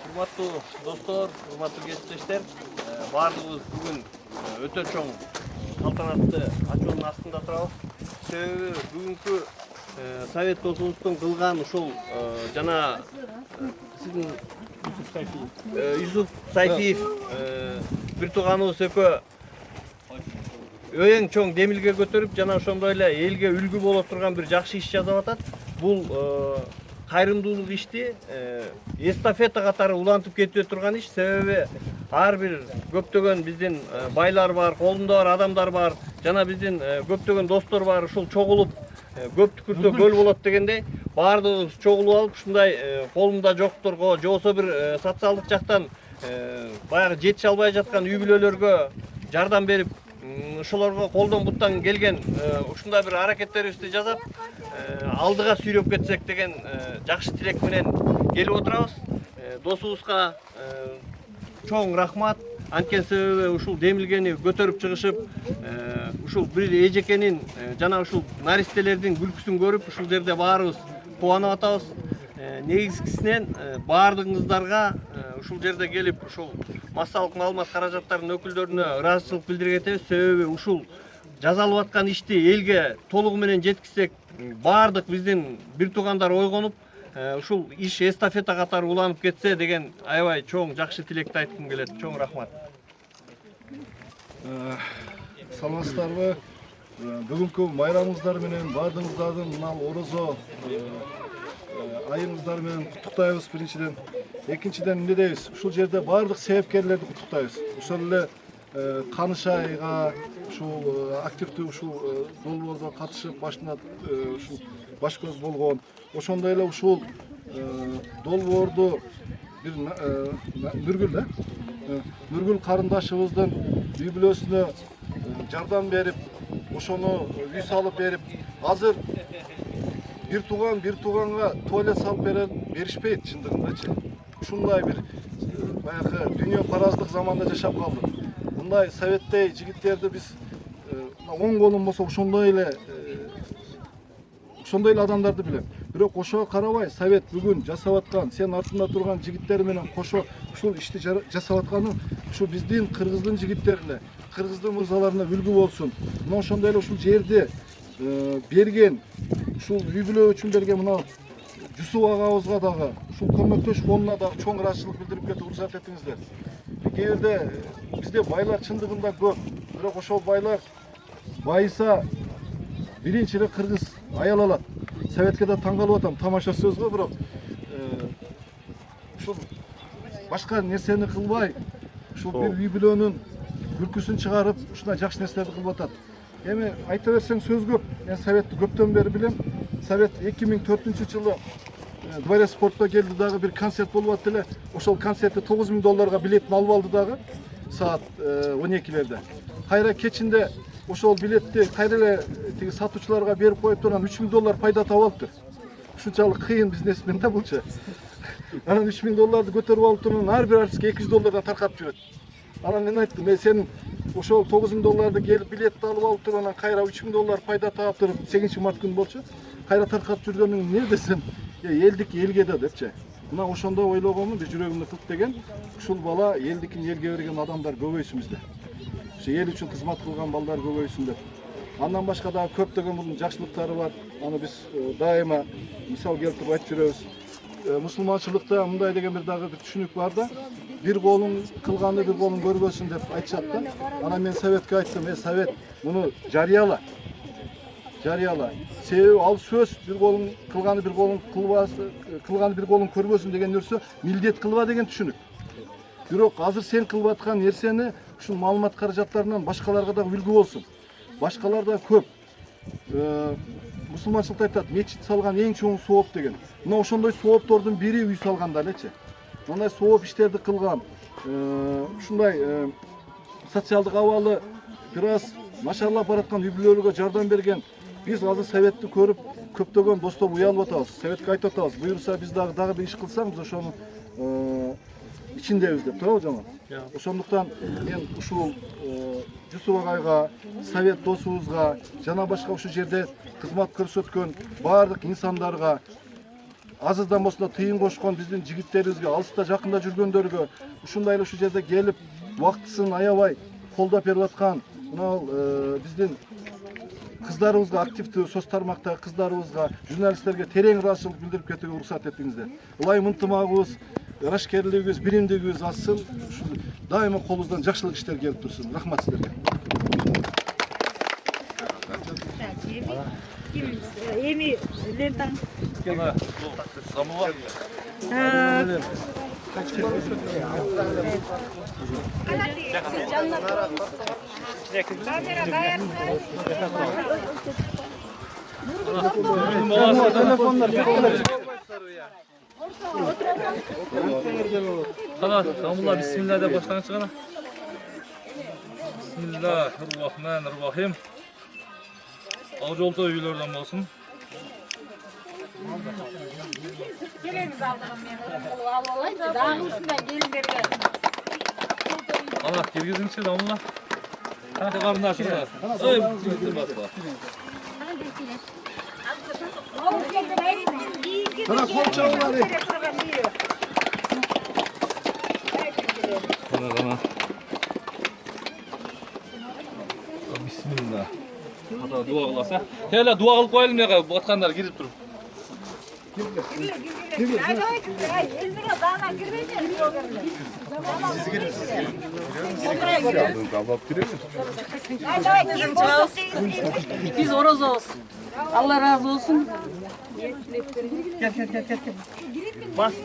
Урматтуу достор, урматтуу кесиптештер, баардыгыбыз бүгүн өтө чоң салтанатты ачуунун астында турабыз. Себеби бүгүнкү Совет досубуздун кылган ушул жана сиздин Юсуп Сайфиев бир тууганыбыз экөө эң чоң демилге көтөрүп, жана ошондой эле элге үлгү боло турган бир жакшы иш жасап атат. Бул кайрымдуулук ишти эстафета катары улантып кетип турган иш. Себеби ар бир көптөгөн биздин байлар бар, колунда бар адамдар бар, жана биздин көптөгөн достор бар. Ушул чогулуп көп түкүрсө көл болот дегендей, баардыгыбыз чогулуп алып, ушундай колунда жокторго, же болбосо бир социалдык жактан баягы жетише албай жаткан үй бүлөлөргө жардам берип, ошолорго колдон буттан келген ушундай бир аракеттерибизди жасап, алдыга сүйрөп кетсек деген жакшы тилек менен келип отурабыз. Досубузга чоң рахмат. Анткени себеби ушул демилгени көтөрүп чыгышып, ушул бир эжекенин жана ушул наристелердин күлкүсүн көрүп, ушул жерде баарыбыз кубанып атабыз. Негизгисинен баардыгыңыздарга ушул жерде келип, ушул массалык маалымат каражаттарынын өкүлдөрүнө ыраазычылык билдирip кетебиз. Себеби ушул жасалып аткан ишти элге толугу менен жеткизсек, баардык биздин бир туугандар ойгонуп, ушул иш эстафета катары уланып кетсе деген аябай чоң жакшы тилекти айткым келет. Чоң рахмат. Саламатсыздарбы? Бүгүнкү майрамыңыздар менен баардыгыңыздардын мына орозо айыңыздар менен куттуктайбыз биринчиден. Экинчиден эмне дейбиз? Ушул жерде баардык себепкерлерди куттуктайбыз. Ошол эле Каныш айга ушул активдүү ушул долбоордо катышып башында ушул баш көз болгон, ошондой эле ушул долбоорду бир Нургүл карындашыбыздын үй бүлөсүнө жардам берип, ошону үй салып берип, азыр бир тууганга туалет салып беришпейт чындыгындачы. Ушундай бир баягы дүйнө параздык заманда жашап калдык. Мындай советтей жигиттерди биз 10 колум болсо ошондой эле адамдарды билем. Бирок ошого карабай совет бүгүн жасап аткан, сен артында турган жигиттер менен кошо ушул ишти жасап атканы ушу биздин кыргыздын жигиттерине, кыргыздын мырзаларына үлгү болсун. Мына ошондой эле ушул жерди берген, ушул үй бүлө үчүн берген мына Жусуп агабызга дагы, ушул көмөктөш фондуна дагы чоң ыраазычылык билдирип кетип уруксат этиңиздер. Кээ бирде бизде байлар чындыгында көп, бирок ошол байлар байыса биринчи эле кыргыз аял алат. Советке да таң калып атам, тамаша сөз го, бирок ушул башка нерсени кылбай, ушул бир үй бүлөнүн күлкүсүн чыгарып, ушундай жакшы нерселерди кылып атат. Эми айта берсең сөз көп. Мен Советти көптөн бери билем. Совет 2004-жылы Дворец спортко келди, дагы бир концерт болуп атты эле. Ошол концертте $9,000 билетин алып алды дагы саат 12-лерде. Кайра кечинде ошол билетти кайра эле тиги сатуучуларга берип коюп турган $3,000 пайда таап алыптыр. Ушунчалык кыйын бизнесмен да булчу. Анан $3,000 көтөрүп алып турган ар бир артистке $200 таркатып жүрөт. Анан мен айттым, мен сен ошол $9,000 келип билетти алып тургандан кайра $3,000 пайда таап туруп 8 март күнү болчу. Кайра таркатып жүргөнүң эмне десем, элдики элге да депчи. Мына ошондо ойлогонмун, бир жүрөгүмдө тык деген, ушул бала элдикин элге берген адамдар көбөйсүн бизде. Ошо эл үчүн кызмат кылган балдар көбөйсүн деп. Андан башка дагы көптөгөн мунун жакшылыктары бар. Аны биз дайыма мисал келтирип айтып жүрөбүз. Мусулманчылыкта мындай деген бир дагы бир түшүнүк бар да, бир колуң кылганды бир колуң көрбөсүн деп айтышат да. Анан мен Советке айттым, Совет, муну жарыяла. Себеби ал сөз бир колуң кылганы бир колуң кылганы бир колуң көрбөсүн деген нерсе милдет кылба деген түшүнүк. Бирок азыр сен кылып аткан нерсени ушул маалымат каражаттарынан башкаларга да үлгү болсун. Башкалар да көп. Мусулманчылыкта айтат, мечит салган эң чоң сооп деген. Мына ошондой сооптордун бири үй салганда элечи. Мындай сооп иштерди кылган, ушундай социалдык абалы бир аз начарлап бараткан үй бүлөлөргө жардам берген. Биз азыр Советти көрүп көптөгөн достор уялып атабыз. Советке айтып атабыз, буюрса биз дагы бир иш кылсаң, биз ошону ичиндебиз деп турабы жаман. Ошондуктан мен ушул Жусуп агайга, Совет досубузга, жана башка ушул жерде кызмат көрсөткөн баардык инсандарга азыздан болсун да тыйын кошкон биздин жигиттерибизге, алыста жакында жүргөндөргө, ушундай эле ушу жерде келип убактысын аябай колдоп берип аткан мына биздин кыздарыбызга, активдүү соц тармактагы кыздарыбызга, журналисттерге терең ыраазычылык билдирип кетүүгө уруксат этиңиздер. Ылайым ынтымагыбыз, ырашкерлигибиз, биримдигибиз ачсын. Дайыма колубуздан жакшылык иштер келип турсун. Рахмат сиздерге. Эми лентаң. Qana, Ramullah bismillah deb boshlangchi qana. Bismillahirrohmanirrohim. Ağjolta uylardan bolsun. Kelemiz aldığım men alıp alaydı. Dağın üstünden gelin bergen. Ana, kirgizinchi Ramullah. Qanaqa qarindoshlar? Oy, basma. Qana qo'l chalg'ari. Qana. Bismillah. Hata dua qilasa. Kela dua qilib qo'yaylik buyoqqa, botqanlar kirib turib. Biz horoz olsun. Allah razı olsun. Bas